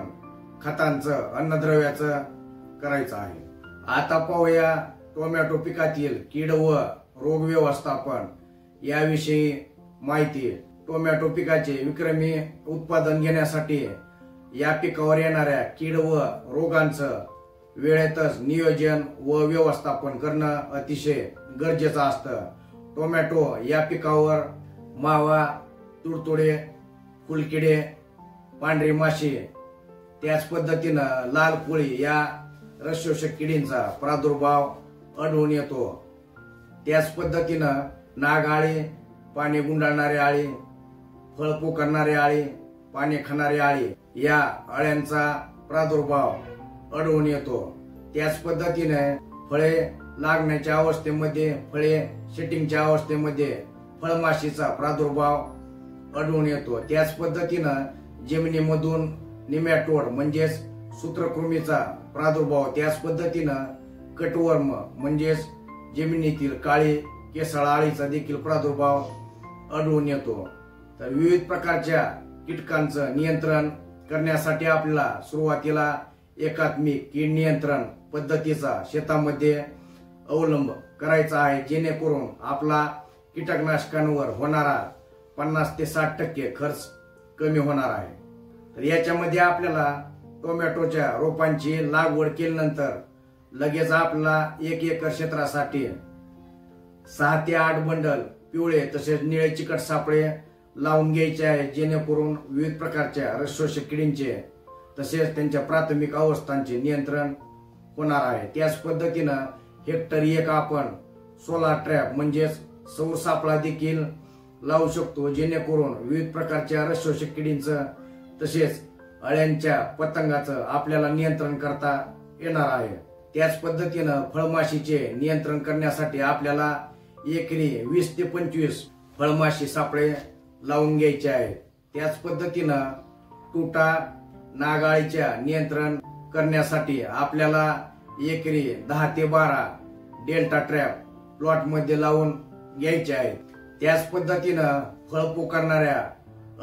खतांचं, अन्नद्रव्याचं करायचं आहे। आता पाहूया टोमॅटो पिकातील कीड व रोग व्यवस्थापन याविषयी माहिती। टोमॅटो पिकाचे विक्रमी उत्पादन घेण्यासाठी या पिकावर येणाऱ्या कीड व रोगांचं वेळेतच नियोजन व व्यवस्थापन करणं अतिशय गरजेचं असतं। टोमॅटो या पिकावर मावा, तुडतुडे, फुलकिडे, पांढरी माशी, त्याच पद्धतीनं लाल कोळी या रसशोषक किडींचा प्रादुर्भाव आढळून येतो। त्याच पद्धतीनं नाग आळी, पाने गुंडाळणारी आळी, फळ पोखरणारी आळी, पाने खाणारी आळी या अळ्यांचा प्रादुर्भाव आढळून येतो। त्याच पद्धतीने फळे लागण्याच्या अवस्थेमध्ये, फळे सेटिंगच्या अवस्थेमध्ये फळमाशीचा प्रादुर्भाव आढळून येतो। त्याच पद्धतीनं जमिनीमधून निमॅटोड म्हणजेच सूत्रकृमीचा प्रादुर्भाव, त्याच पद्धतीनं कटवर्म म्हणजेच जमिनीतील काळी केसाळ आळीचा देखील प्रादुर्भाव आढळून येतो। तर विविध प्रकारच्या कीटकांचं नियंत्रण करण्यासाठी आपल्याला सुरुवातीला एकात्मिक कीड नियंत्रण पद्धतीचा शेतामध्ये अवलंब करायचा आहे, जेणेकरून आपला कीटकनाशकांवर होणारा 50 ते 60% खर्च कमी होणार आहे। तर याच्यामध्ये आपल्याला टोमॅटोच्या रोपांची लागवड केल्यानंतर लगेच आपल्याला 1 एकर क्षेत्रासाठी 6 ते 8 बंडल पिवळे तसेच निळे चिकट सापळे लावून घ्यायचे आहे, जेणेकरून विविध प्रकारच्या रसशोषक किडींचे तसेच त्यांच्या प्राथमिक अवस्थांचे नियंत्रण होणार आहे। त्याच पद्धतीनं हेक्टरी 1 आपण सोलार ट्रॅप म्हणजेच सौर सापळा देखील लावू शकतो, जेणेकरून विविध प्रकारच्या रसशोषक किडींचं तसेच अळ्यांच्या पतंगाचं आपल्याला नियंत्रण करता येणार आहे। त्याच पद्धतीनं फळमाशीचे नियंत्रण करण्यासाठी आपल्याला एकरी 20 ते 25 फळमाशी सापळे लावून घ्यायचे आहेत। त्याच पद्धतीनं तुटा, नागाळीच्या नियंत्रण करण्यासाठी आपल्याला एकरी 10 ते 12 डेल्टा ट्रॅप प्लॉट मध्ये लावून घ्यायचे आहेत। त्याच पद्धतीनं फळ पोखरणाऱ्या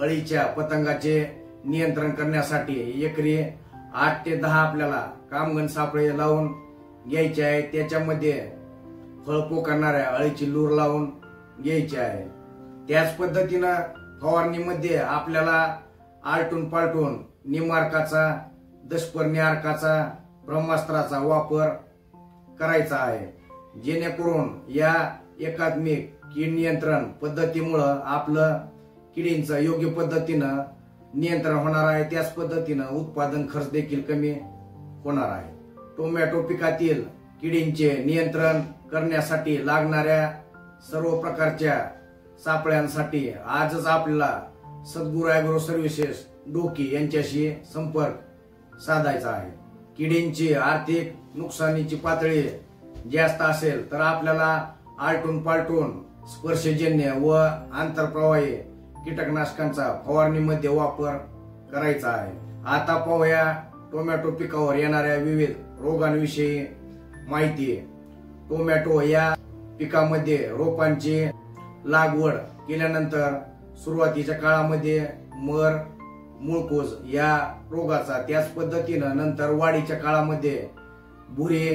अळीच्या पतंगाचे नियंत्रण करण्यासाठी एकरी 8 ते 10 आपल्याला कामगण सापळे लावून घ्यायचे आहे। त्याच्यामध्ये फळ पोखरणाऱ्या अळीची लूर लावून घ्यायची आहे। त्याच पद्धतीनं फवारणीमध्ये आपल्याला आलटून पालटून निमार्काचा, दशपर्णी अर्काचा, ब्रह्मास्त्राचा वापर करायचा आहे, जेणेकरून या एकात्मिक कीड नियंत्रण पद्धतीमुळं आपलं किडींचं योग्य पद्धतीनं नियंत्रण होणार आहे। त्याच पद्धतीनं उत्पादन खर्च देखील कमी होणार आहे। टोमॅटो पिकातील किडींचे नियंत्रण करण्यासाठी लागणाऱ्या सर्व प्रकारच्या सापळ्यांसाठी आजच आपल्याला सद्गुरू ॲग्रो सर्व्हिसेस डोकी यांच्याशी संपर्क साधायचा आहे। किडींची आर्थिक नुकसानीची पातळी जास्त असेल तर आपल्याला आलटून पालटून स्पर्शजन्य व आंतरप्रवाही कीटकनाशकांचा फवारणीमध्ये वापर करायचा आहे। आता पाहूया टोमॅटो पिकावर येणाऱ्या विविध रोगांविषयी माहिती। टोमॅटो या पिकामध्ये रोपांची लागवड केल्यानंतर सुरुवातीच्या काळामध्ये मर, मुळकूज या रोगाचा, त्याच पद्धतीनं नंतर वाढीच्या काळामध्ये भुरी,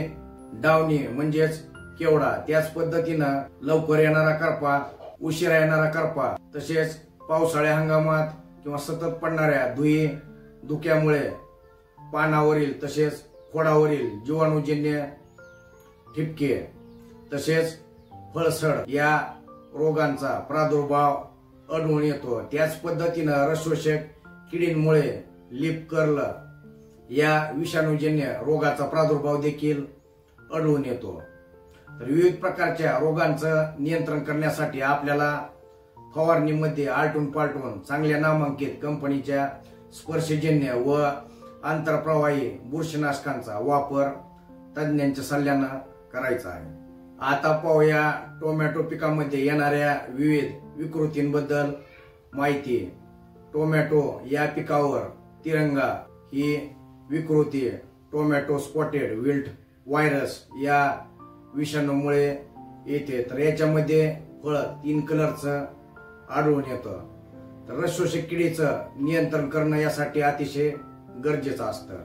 डावणी म्हणजेच केवडा, त्याच पद्धतीनं लवकर येणारा करपा, उशिरा येणारा करपा, तसेच पावसाळ्या हंगामात किंवा सतत पडणाऱ्या धुई धुक्यामुळे पानावरील तसेच खोडावरील जीवाणूजन्य ठिपके तसेच फळसड या रोगांचा प्रादुर्भाव आढळून येतो। त्याच पद्धतीनं रसशोषक किडींमुळे लीफ कर्ल या विषाणूजन्य रोगाचा प्रादुर्भाव देखील आढळून येतो। तर विविध प्रकारच्या रोगांचं नियंत्रण करण्यासाठी आपल्याला फवारणीमध्ये आलटून पालटून चांगल्या नामांकित कंपनीच्या स्पर्शजन्य व आंतरप्रवाही बुरशीनाशकांचा वापर तज्ञांच्या सल्ल्यानं करायचा आहे। आता पाहूया टोमॅटो पिकामध्ये येणाऱ्या विविध विकृतींबद्दल माहिती। टोमॅटो या पिकावर तिरंगा ही विकृती टोमॅटो स्पॉटेड विल्ट व्हायरस या विषाणूमुळे येते। तर याच्यामध्ये फळ 3 कलरचं आढळून येतं। तर रसशोषक किडीचं नियंत्रण करणं यासाठी अतिशय गरजेचं असतं।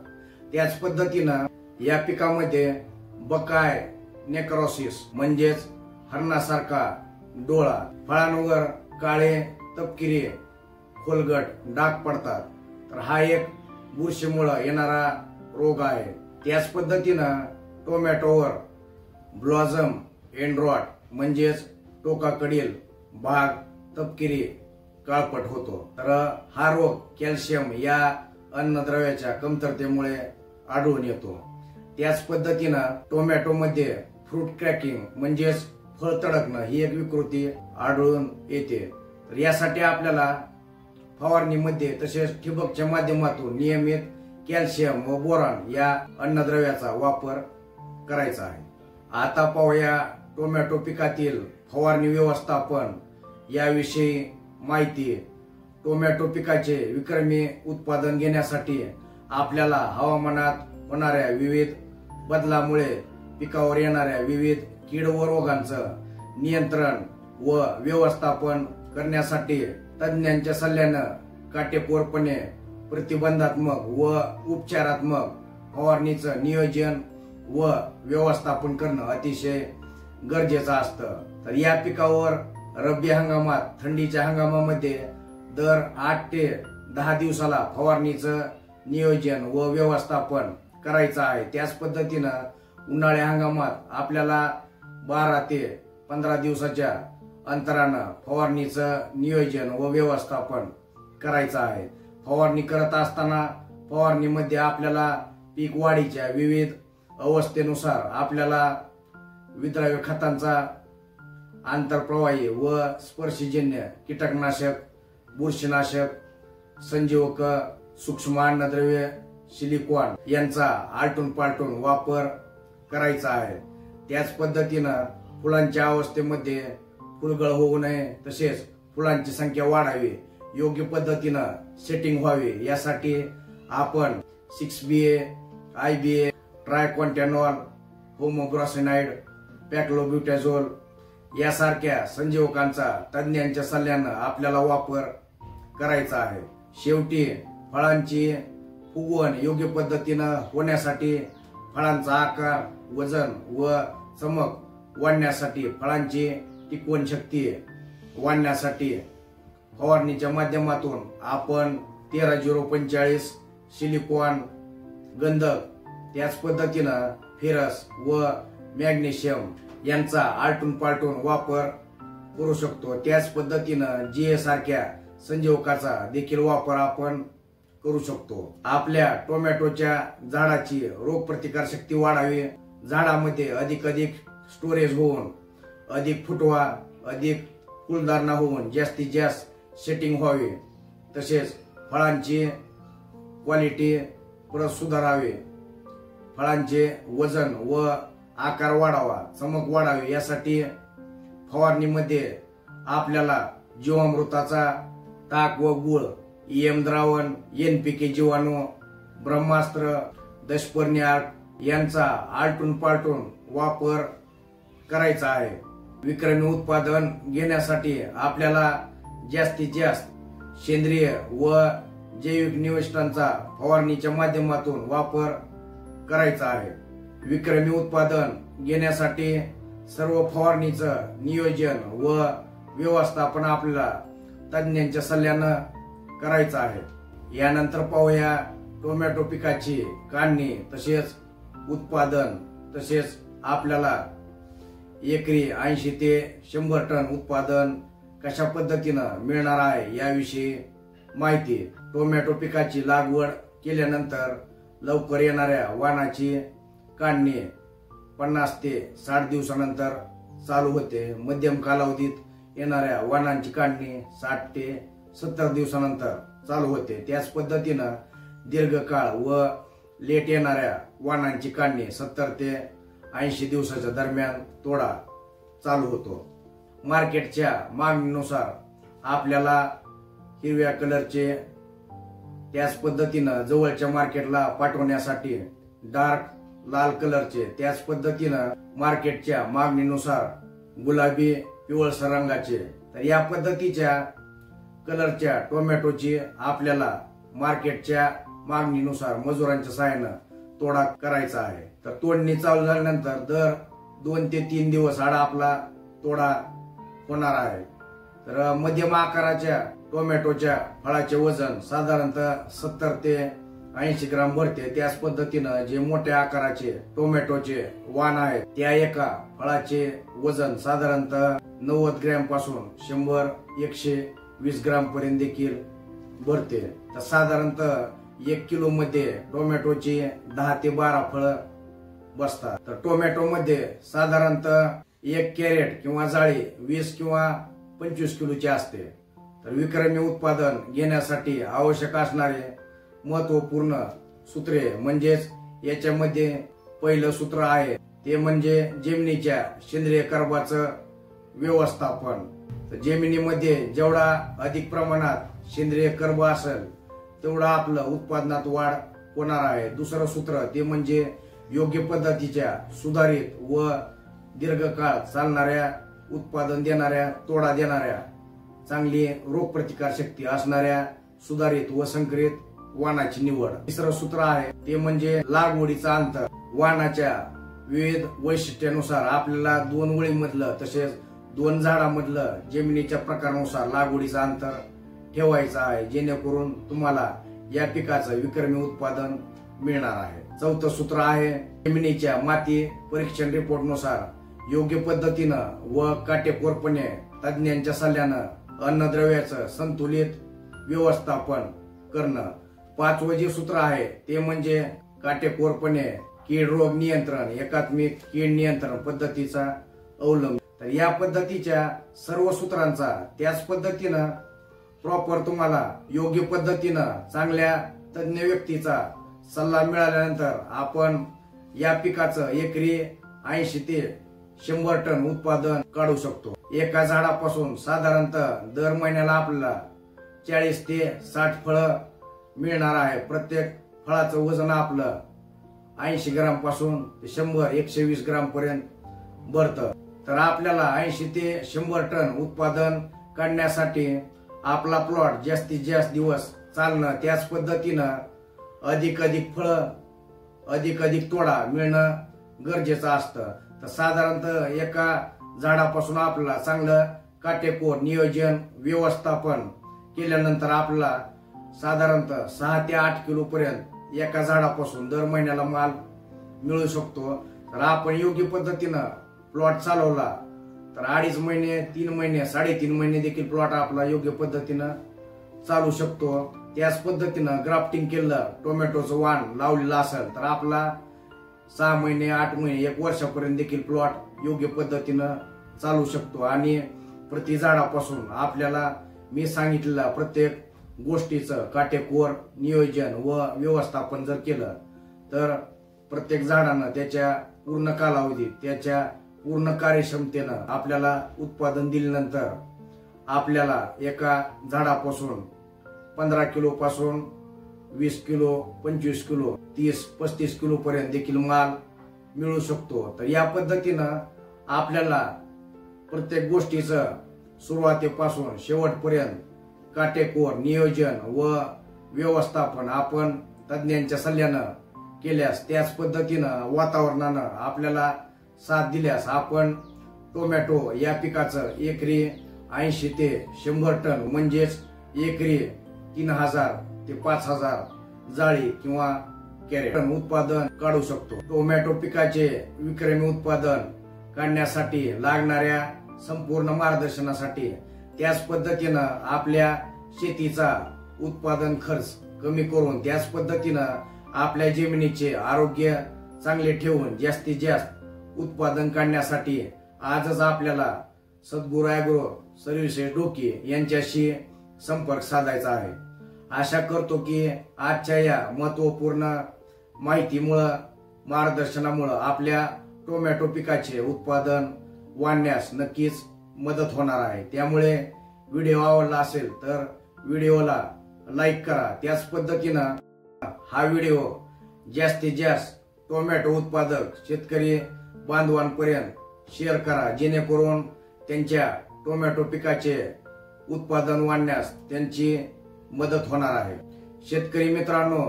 त्याच पद्धतीनं या पिकामध्ये बकाय नेक्रोसिस म्हणजेच हरणासारखा डोळा, फळांवर काळे तपकिरी खोलगट डाग पडतात, तर हा एक बुरशीमुळे येणारा रोग आहे। त्याच पद्धतीनं टोमॅटोवर ब्लॉझम एंड रॉट म्हणजेच टोकाकडील भाग तपकिरी काळपट होतो। तर हा रोग कॅल्शियम या अन्नद्रव्याच्या कमतरतेमुळे आढळून येतो। त्याच पद्धतीनं टोमॅटोमध्ये फ्रूट क्रॅकिंग म्हणजेच फळ तडकणं ही एक विकृती आढळून येते। तर यासाठी आपल्याला फवारणीमध्ये तसेच ठिबकच्या माध्यमातून नियमित कॅल्शियम व बोरॉन या अन्नद्रव्याचा वापर करायचा आहे। आता पाहूया टोमॅटो पिकातील फवारणी व्यवस्थापन याविषयी माहिती। टोमॅटो पिकाचे विक्रमी उत्पादन घेण्यासाठी आपल्याला हवामानात होणाऱ्या विविध बदलामुळे पिकावर येणाऱ्या विविध कीड व रोगांचं नियंत्रण व व्यवस्थापन करण्यासाठी तज्ञांच्या सल्ल्यानं काटेकोरपणे प्रतिबंधात्मक व उपचारात्मक फवारणीचं नियोजन व व्यवस्थापन करणं अतिशय गरजेचं असतं। तर या पिकावर रब्बी हंगामात थंडीच्या हंगामामध्ये दर 8 ते 10 दिवसाला फवारणीचं नियोजन व व्यवस्थापन करायचं आहे। त्याच पद्धतीनं उन्हाळ्या हंगामात आपल्याला 12 ते 15 दिवसाच्या अंतरानं फवारणीचं नियोजन व व्यवस्थापन करायचं आहे। फवारणी करत असताना फवारणीमध्ये आपल्याला पीक वाढीच्या विविध अवस्थेनुसार आपल्याला विद्राव्य खतांचा आंतरप्रवाही व स्पर्शजन्य कीटकनाशक, बुरशीनाशक, संजीवक, सूक्ष्म अन्नद्रव्य, सिलिकॉन यांचा आलटून पालटून वापर करायचा आहे। त्याच पद्धतीनं फुलांच्या अवस्थेमध्ये फुलगळ होऊ नये तसेच फुलांची संख्या वाढावी, योग्य पद्धतीनं सेटिंग व्हावी यासाठी आपण 6BA, IBA, ट्रायकॉन्टॅनॉल, होमोग्लॉसिनाइड, पॅक्लोब्युटॅझोल यासारख्या संजीवकांचा तज्ञांच्या सल्ल्यानं आपल्याला वापर करायचा आहे। शेवटी फळांची फुगवण योग्य पद्धतीनं होण्यासाठी फळांचा आकार, वजन व चमक वाढण्यासाठी, फळांची टिकवण शक्ती वाढण्यासाठी फवारणीच्या माध्यमातून आपण 13-045 सिलिकॉन, गंधक, त्याच पद्धतीनं फेरस व मॅग्नेशियम यांचा आलटून पालटून वापर करू शकतो। त्याच पद्धतीनं GA सारख्या संजीवकाचा देखील वापर आपण करू शकतो। आपल्या टोमॅटोच्या झाडाची रोगप्रतिकार शक्ती वाढावी, झाडामध्ये अधिक स्टोरेज होऊन, अधिक फुटवा, अधिक फुलधारणा होऊन जास्तीत जास्त सेटिंग व्हावी, तसेच फळांची क्वालिटी परत सुधारावी, फळांचे वजन व आकार वाढावा, चमक वाढावी, यासाठी फवारणीमध्ये आपल्याला जीवामृताचा ताक व गुळ, EM द्रावण, NPK जीवाणू, ब्रह्मास्त्र, दशपर्णी यांचा आलटून पालटून वापर करायचा आहे। विक्रमी उत्पादन घेण्यासाठी आपल्याला जास्तीत जास्त सेंद्रिय व जैविक निविष्ठांचा फवारणीच्या माध्यमातून वापर करायचा आहे। विक्रमी उत्पादन घेण्यासाठी सर्व फवारणीचं नियोजन व व्यवस्थापन आपल्याला तज्ञांच्या सल्ल्यानं करायचं आहे। यानंतर पाहूया टोमॅटो पिकाची काढणी तसेच उत्पादन, तसेच आपल्याला एकरी 80 ते 100 टन उत्पादन कशा पद्धतीनं मिळणार आहे याविषयी माहिती। टोमॅटो पिकाची लागवड केल्यानंतर लवकर येणाऱ्या वाणाची काढणी 50 ते 60 दिवसानंतर चालू होते। मध्यम कालावधीत येणाऱ्या वाणांची काढणी 60 ते 70 दिवसानंतर चालू होते। त्याच पद्धतीनं दीर्घकाळ व लेट येणाऱ्या वाणांची काढणी 70 ते 80 दिवसाच्या दरम्यान तोडा चालू होतो। मार्केटच्या मागणीनुसार आपल्याला हिरव्या कलरचे, त्याच पद्धतीनं जवळच्या मार्केटला पाठवण्यासाठी डार्क लाल कलरचे, त्याच पद्धतीनं मार्केटच्या मागणीनुसार गुलाबी पिवळसर रंगाचे, तर या पद्धतीच्या कलरच्या टोमॅटोची आपल्याला मार्केटच्या मागणीनुसार मजुरांच्या सहाय्यानं तोडा करायचा आहे। तर तोडणी चालू झाल्यानंतर दर 2 ते 3 दिवस आड आपला तोडा होणार आहे। तर मध्यम आकाराच्या टोमॅटोच्या फळाचे वजन साधारणतः 70 ते 80 ग्राम भरते। त्याच पद्धतीनं जे मोठ्या आकाराचे टोमॅटोचे वाण आहेत त्या एका फळाचे वजन साधारणतः 90 ग्रॅम पासून 100-120 ग्राम पर्यंत देखील भरते। तर साधारणतः 1 किलो मध्ये टोमॅटोची 10 ते 12 फळं बसतात। तर टोमॅटो मध्ये साधारणतः 1 कॅरेट किंवा जाळी 20 किंवा 25 किलोची असते। तर विक्रमी उत्पादन घेण्यासाठी आवश्यक असणारे महत्वपूर्ण सूत्रे म्हणजेच याच्यामध्ये पहिलं सूत्र आहे ते म्हणजे जमिनीच्या सेंद्रिय कर्बाचं व्यवस्थापन। तर जमिनीमध्ये जेवढा अधिक प्रमाणात सेंद्रिय कर्ब असेल तेवढा आपलं उत्पादनात वाढ होणार आहे। दुसरं सूत्र ते म्हणजे योग्य पद्धतीच्या सुधारित व दीर्घकाळ चालणाऱ्या, उत्पादन देणाऱ्या, तोडा देणाऱ्या, चांगली रोगप्रतिकार शक्ती असणाऱ्या सुधारित व संकरित वाणाची निवड। तिसरं सूत्र आहे ते म्हणजे लागवडीचा अंतर। वाणाच्या विविध वैशिष्ट्यानुसार आपल्याला 2 ओळीमधलं तसेच 2 झाडामधलं जमिनीच्या प्रकारानुसार लागवडीचं अंतर ठेवायचं आहे, जेणेकरून तुम्हाला या पिकाचं विक्रमी उत्पादन मिळणार आहे। चौथं सूत्र आहे जमिनीच्या माती परीक्षण रिपोर्ट नुसार योग्य पद्धतीनं व काटेकोरपणे तज्ञांच्या सल्ल्यानं अन्नद्रव्याचं संतुलित व्यवस्थापन करणं। 5वं जे सूत्र आहे ते म्हणजे काटेकोरपणे कीड रोग नियंत्रण, एकात्मिक कीड नियंत्रण पद्धतीचा अवलंब। तर या पद्धतीच्या सर्व सूत्रांचा त्याच पद्धतीनं प्रॉपर तुम्हाला योग्य पद्धतीनं चांगल्या तज्ञ व्यक्तीचा सल्ला मिळाल्यानंतर आपण या पिकाचं एकरी 80 ते 100 टन उत्पादन काढू शकतो। एका झाडापासून साधारणतः दर महिन्याला आपल्याला 40 ते 60 फळं मिळणार आहे। प्रत्येक फळाचं वजन आपलं 80 ग्राम पासून 100-120 ग्राम पर्यंत भरतं। तर आपल्याला 80 ते 100 टन उत्पादन काढण्यासाठी आपला प्लॉट जास्तीत जास्त दिवस चालणं, त्याच पद्धतीनं अधिक फळं, अधिक तोडा मिळणं गरजेचं असतं. तर साधारणतः एका झाडापासून आपल्याला चांगलं काटेकोर नियोजन व्यवस्थापन केल्यानंतर आपल्याला साधारणतः 6 ते 8 किलो पर्यंत एका झाडापासून दर महिन्याला माल मिळू शकतो. तर आपण योग्य पद्धतीनं प्लॉट चालवला तर 2.5 महिने 3 महिने 3.5 महिने देखील प्लॉट आपला योग्य पद्धतीनं चालू शकतो. त्याच पद्धतीनं ग्राफ्टिंग केलं टोमॅटोचं वाण लावलेलं असेल तर आपला 6 महिने 8 महिने 1 वर्षापर्यंत देखील प्लॉट योग्य पद्धतीनं चालू शकतो. आणि प्रति झाडापासून आपल्याला मी सांगितलेल्या प्रत्येक गोष्टीचं काटेकोर नियोजन व व्यवस्थापन जर केलं तर प्रत्येक झाडानं त्याच्या पूर्ण कालावधीत त्याच्या पूर्ण कार्यक्षमतेनं आपल्याला उत्पादन दिल्यानंतर आपल्याला एका झाडापासून 15 किलो पासून 20 किलो 25 किलो 30-35 किलो पर्यंत देखील माल मिळू शकतो. तर या पद्धतीनं आपल्याला प्रत्येक गोष्टीचं सुरुवातीपासून शेवटपर्यंत काटेकोर नियोजन व व्यवस्थापन आपण तज्ञांच्या सल्ल्यानं केल्यास त्याच पद्धतीनं वातावरणानं आपल्याला साथ दिल्यास आपण टोमॅटो या पिकाचं एकरी 80 ते 100 टन म्हणजेच एकरी 3000 ते 5000 जाळी किंवा कॅरेट उत्पादन काढू शकतो. टोमॅटो पिकाचे विक्रमी उत्पादन काढण्यासाठी लागणाऱ्या संपूर्ण मार्गदर्शनासाठी त्याच पद्धतीनं आपल्या शेतीचा उत्पादन खर्च कमी करून त्याच पद्धतीनं आपल्या जमिनीचे आरोग्य चांगले ठेवून जास्तीत जास्त उत्पादन काढण्यासाठी आजच आपल्याला सद्गुरू ॲग्रो सर्व्हिसेस डोकी यांच्याशी संपर्क साधायचा आहे. आशा करतो की आजच्या या महत्वपूर्ण माहितीमुळं मार्गदर्शनामुळं आपल्या टोमॅटो पिकाचे उत्पादन वाढण्यास नक्कीच मदत होणार आहे. त्यामुळे व्हिडिओ आवडला असेल तर व्हिडिओला लाईक करा. त्याच पद्धतीनं हा व्हिडिओ जास्तीत जास्त टोमॅटो उत्पादक शेतकरी बांधवांपर्यंत शेअर करा जेणेकरून त्यांच्या टोमॅटो पिकाचे उत्पादन वाढण्यास त्यांची मदत होणार आहे. शेतकरी मित्रांनो,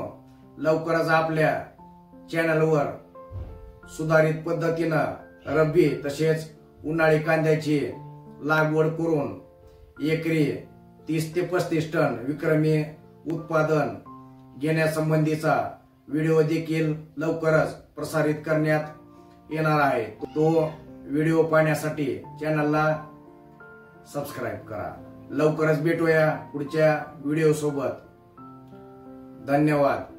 लवकरच आपल्या चॅनलवर सुधारित पद्धतीनं रब्बी तसेच उन्हाळी कांद्याची लागवड करून एकरी 30 ते 35 टन विक्रमी उत्पादन घेण्यासंबंधीचा व्हिडिओ देखील लवकरच प्रसारित करण्यात येणार आहे. तो व्हिडिओ पाहण्यासाठी चॅनलला सबस्क्राईब करा. लवकरच भेटूया पुढच्या व्हिडिओ सोबत. धन्यवाद.